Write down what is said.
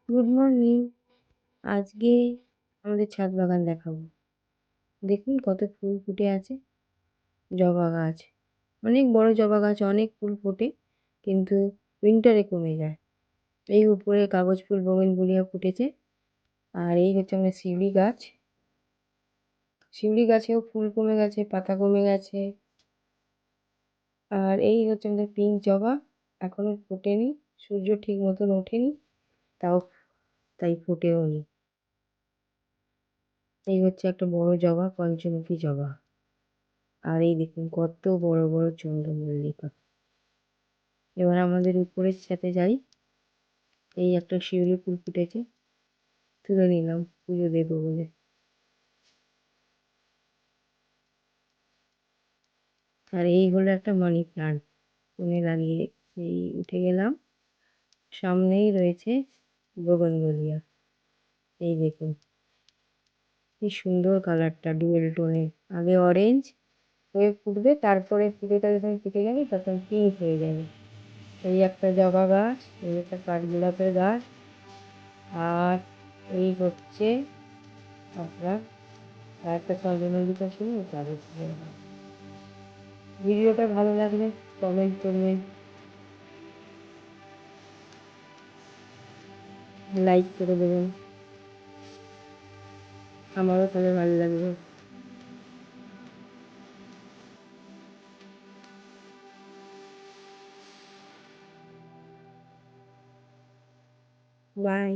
Good morning. আজকে আমাদের ছাদ বাগান দেখাবো। দেখুন কত ফুল ফুটে আছে। জবা গাছ, অনেক বড় জবা গাছ, অনেক ফুল ফোটে, কিন্তু উইন্টারে কমে যায়। এই উপরে কাগজ ফুল বোগেনভেলিয়া ফুটেছে। আর এই হচ্ছে আমাদের শিউলি গাছ। শিউলি গাছেও ফুল কমে গেছে, পাতা কমে গেছে। আর এই হচ্ছে আমাদের পিঙ্ক জবা, এখনো ফোটেনি, সূর্য ঠিক মতন ওঠেনি, তাই ফোটেও নি। এই হচ্ছে একটা বড় জবা, পঞ্চমুখী জবা। আর এই দেখুন কত বড় বড় চন্দ্রমল্লিকা। এবার আমাদের উপরের ছাদে যাই। এই একটা শিউলি ফুল ফুটেছে, তুলে নিলাম পুজো দেবো বলে। আর এই হলো একটা মানি প্লান্ট, কোণে লাগিয়ে এই উঠে গেলাম। সামনেই রয়েছে বোগেনভেলিয়া। এই দেখুন কি সুন্দর কালারটা, ডুয়েল টোনের। আগে অরেঞ্জ হয়ে ফুটবে, তারপরে ফুলেটা যখন ফুটে যাবে তখন পিঙ্ক হয়ে যাবে। এই একটা জবা গাছ, এই একটা কাঠগোলাপের গাছ। আর এই হচ্ছে আপনার একটা চন্দ্রমল্লিকা ছিল, তাদের ভিডিওটা ভালো লাগলে কমেন্ট করবেন, লাইক করে দেবেন, আমারও তাহলে ভালো লাগবে। বাই।